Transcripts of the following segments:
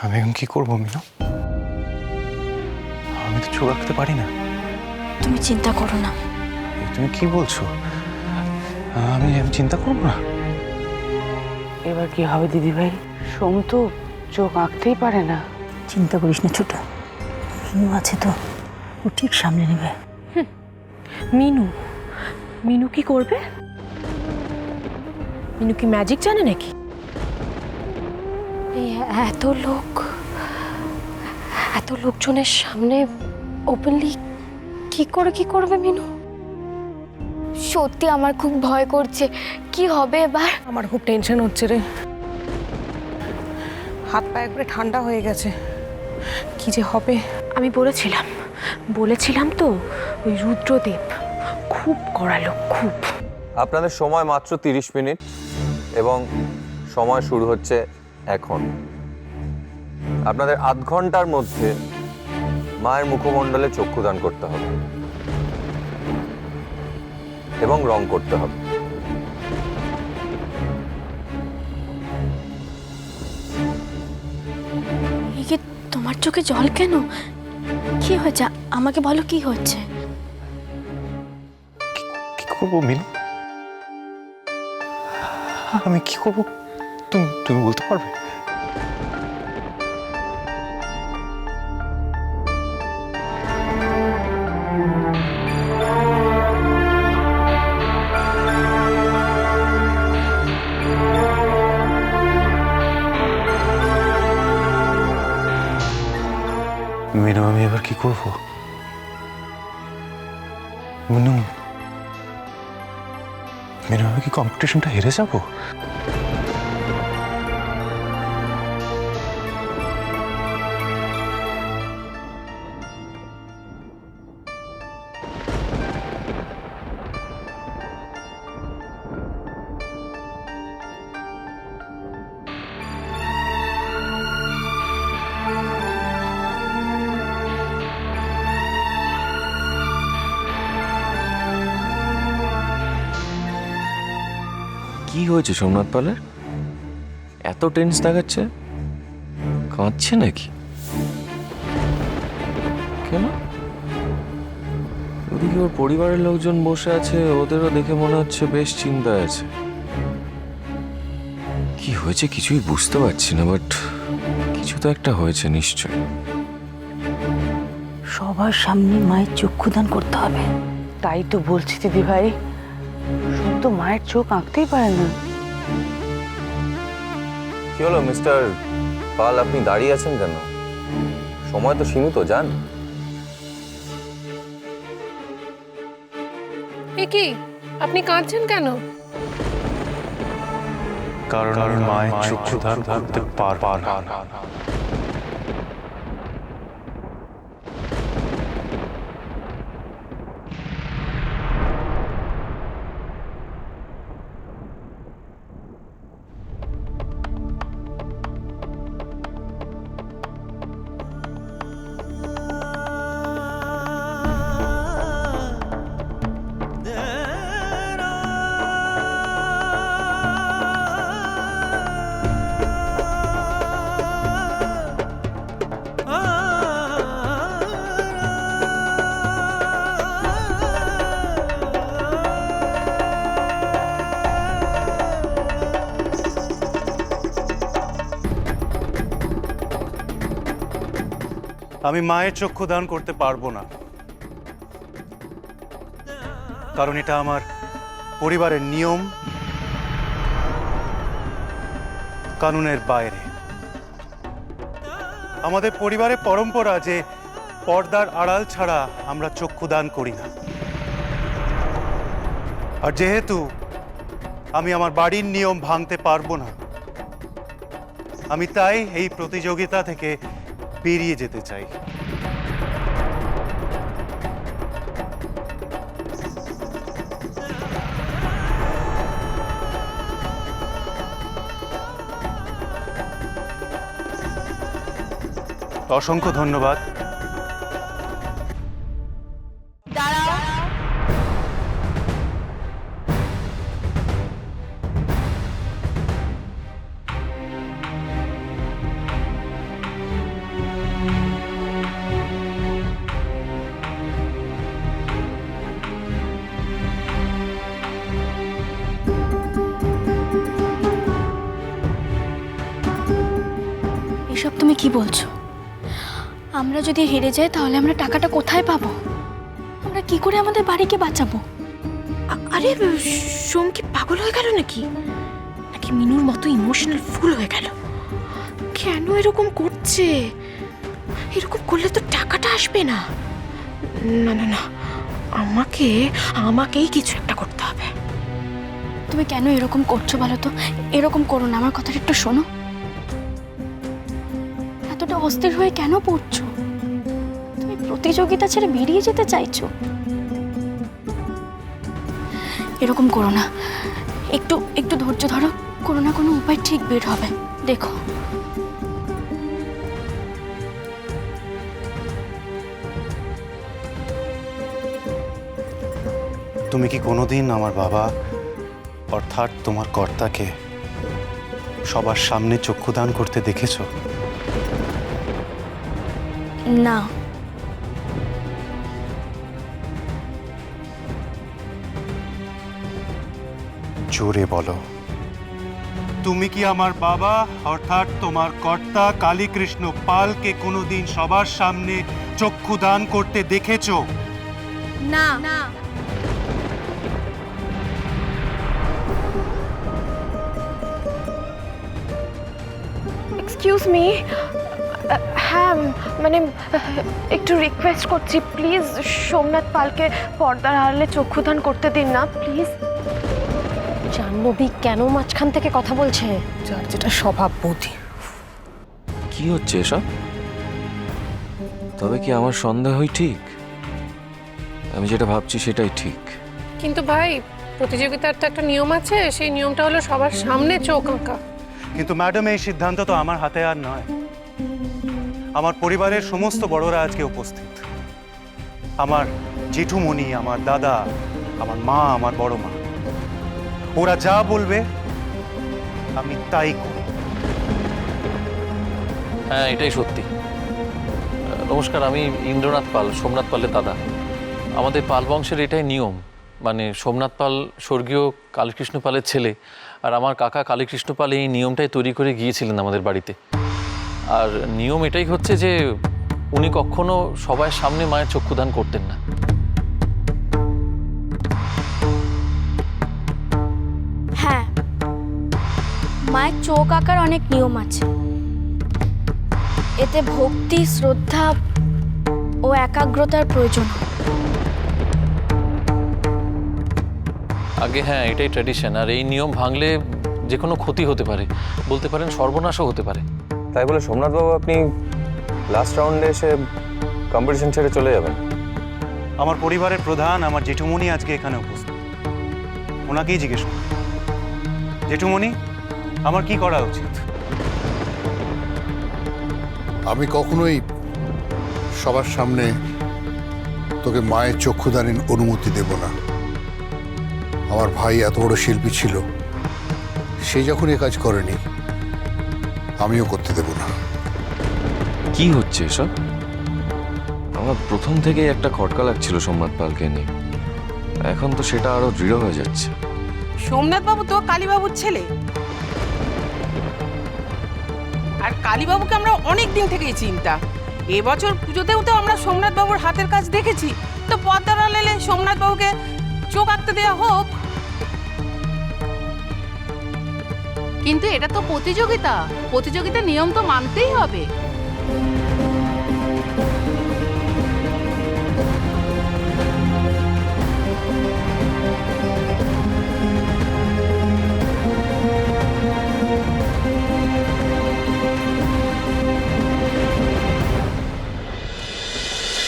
আমি এখন কি করবো মিনু? আমি তো চোখ রাখতে পারি না। তুমি চিন্তা করো না। তুমি কি বলছো? আমি চিন্তা করবো না? এবার কি হবে দিদি ভাই? সোম তো চোখ আঁকতেই পারে না। চিন্তা করিস না ছোট, মিনু আছে তো, ও ঠিক সামনে নেবে। মিনু মিনু কি করবে? মিনু কি ম্যাজিক জানে নাকি? এই এত লোকজনের সামনে ওপেনলি কি করবে মিনু? সত্যি আমার খুব ভয় করছে, কি হবে এবার? আমার খুব টেনশন হচ্ছে রে, হাত পা একবারে ঠান্ডা হয়ে গেছে, কি যে হবে। আমি বলেছিলাম তো, ওই রুদ্রদেব খুব কড়া লোক, খুব। আপনাদের সময় মাত্র 30 মিনিট এবং সময় শুরু হচ্ছে এখন। আপনাদের আধ ঘন্টার মধ্যে মায়ের মুখমণ্ডলে চক্ষুদান করতে হবে এবং রং করতে হবে। কি তোমার চোখে জল কেন? কি হয়েছে আমাকে বলো, কি হচ্ছে? কি করবো মিনু? আমি কি করবো তুমি বলতে পারবে? মিনু আমি এবার কি করবো? মিনু আমি কি কম্পিটিশনটা হেরে যাবো? কি হয়েছে সোমনাথ পালের? এত টেন্স দেখাচ্ছে, কাঁদছে নাকি? কেন? ওদিকে ওর পরিবারের লোকজন বসে আছে, ওদেরও দেখে মনে হচ্ছে বেশ চিন্তায় আছে। কি হয়েছে কিছুই বুঝতে পারছি না, বাট কিছু তো একটা হয়েছে নিশ্চয়। সবার সামনে মায়ের চক্ষুদান করতে হবে। তাই তো বলছি দিদি ভাই, সোম তো মায়ের চোখ আঁকতেই পারে না। কি হলো মিস্টার পাল, আপনি দাঁড়িয়ে আছেন কেন? সময় তো সীমিত, যান। এ কি, আপনি কাঁদছেন কেন? কারণ আমি মায়ের চক্ষুদান করতে পারবো না। আমি মায়ের চক্ষু দান করতে পারবো না, কারণ এটা আমার পরিবারের নিয়ম, কানুনের বাইরে। আমাদের পরিবারের পরম্পরা যে পর্দার আড়াল ছাড়া আমরা চক্ষু দান করি না। আর যেহেতু আমি আমার বাড়ির নিয়ম ভাঙতে পারবো না, আমি তাই এই প্রতিযোগিতা থেকে বেরিয়ে যেতে চাই। অসংখ্য ধন্যবাদ। এসব তুমি কি বলছো? আমরা যদি হেরে যাই তাহলে আমরা টাকাটা কোথায় পাবো? আমরা কি করে আমাদের বাড়িকে বাঁচাবো? আরে সোম কি পাগল হয়ে গেল নাকি? নাকি মিনুর মতো ইমোশনাল ফুল হয়ে গেল? কেন এরকম করছে? এরকম করলে তো টাকাটা আসবে না। না না না, আমাকেই কিছু একটা করতে হবে। তুমি কেন এরকম করছো বলো তো? এরকম করো না, আমার কথাটা একটু শোনো। এতটা অস্থির হয়ে কেন পড়ছো? তুমি প্রতিযোগিতা ছেড়ে বেরিয়ে যেতে চাইছো? এরকম করো না, একটু একটু ধৈর্য ধরো, কোনো না কোনো উপায় ঠিক বের হবে, দেখো। তুমি কি কোনোদিন আমার বাবা অর্থাৎ তোমার কর্তাকে সবার সামনে চক্ষুদান করতে দেখেছো? না। জোরে বলো, তুমি কি আমার বাবা অর্থাৎ তোমার কর্তা কালীকৃষ্ণ পালকে কোনোদিন সবার সামনে চক্ষুদান করতে দেখেছো? না। এক্সকিউজ মি, হ্যাঁ মানে একটু রিকোয়েস্ট করছি, প্লিজ সোমনাথ পালকে পর্দার আড়ালে চক্ষুদান করতে দিন না প্লিজ। জাহ্নবী কেন মাঝখান থেকে কথা বলছে? যার যেটা স্বভাব বুদ্ধি। কি হচ্ছে এসব? তবে কি আমার সন্দেহই ঠিক? আমি যেটা ভাবছি সেটাই ঠিক। কিন্তু ভাই, প্রতিযোগিতার তো একটা নিয়ম আছে, সেই নিয়মটা হলো সবার সামনে চোখ আঁকা। কিন্তু ম্যাডাম এই সিদ্ধান্ত তো আমার হাতে আর নয়। আমার পরিবারের সমস্ত বড়রা আজকে উপস্থিত। আমার জেঠুমণি, আমার দাদা, আমার মা, আমার বড় মা, ওরা যা বলবে আমি তাই করব। হ্যাঁ, এটাই সত্যি। নমস্কার, আমি ইন্দ্রনাথ পাল, সোমনাথ পালের দাদা। আমাদের পাল বংশের এটাই নিয়ম, মানে সোমনাথ পাল স্বর্গীয় কালীকৃষ্ণ পালের ছেলে, আর আমার কাকা কালীকৃষ্ণ পাল এই নিয়মটাই তৈরি করে গিয়েছিলেন আমাদের বাড়িতে। আর নিয়ম এটাই হচ্ছে যে উনি কখনো সবার সামনে মায়ের চক্ষুদান করতেন না। হ্যাঁ, মায়ের চোখ আঁকার অনেক নিয়ম আছে। এতে ভক্তি, শ্রদ্ধা ও একাগ্রতার প্রয়োজন। আগে হ্যাঁ, এটাই ট্র্যাডিশন। আর এই নিয়ম ভাঙলে যে কোনো ক্ষতি হতে পারে, বলতে পারেন সর্বনাশও হতে পারে। তাই বলে সোমনাথ বাবু আপনি লাস্ট রাউন্ডে এসে কম্পিটিশন ছেড়ে চলে যাবেন? আমার পরিবারের প্রধান আমার জেঠুমণি আজকে এখানে উপস্থিত, ওনাকেই জিজ্ঞেস করুন। জেঠুমণি, আমার কি করা উচিত? আমি কখনোই সবার সামনে তোকে মায়ের চক্ষুদানের অনুমতি দেব না। আমার ভাই এত বড় শিল্পী ছিল, সে যখন এ কাজ করেনি, আমিও করতে দেব না। কি হচ্ছে এসব? আমার প্রথম থেকেই একটা খটকা লাগছিল সোমনাথ পালকে নিয়ে, এখন তো সেটা আরো দৃঢ় হয়ে যাচ্ছে। সোমনাথ বাবু তো কালীবাবুর ছেলে, আর কালীবাবুকে আমরা অনেক দিন থেকেই চিন্তা। এবছর পুজোতেও তো আমরা সোমনাথ বাবুর হাতের কাজ দেখেছি, তো পর্দার আড়ালে সোমনাথ বাবুকে চোখ আঁকতে দেওয়া হোক। কিন্তু এটা তো প্রতিযোগিতা, প্রতিযোগিতার নিয়ম তো মানতেই হবে।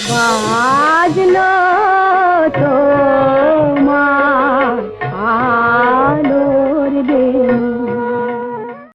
বাজলো তো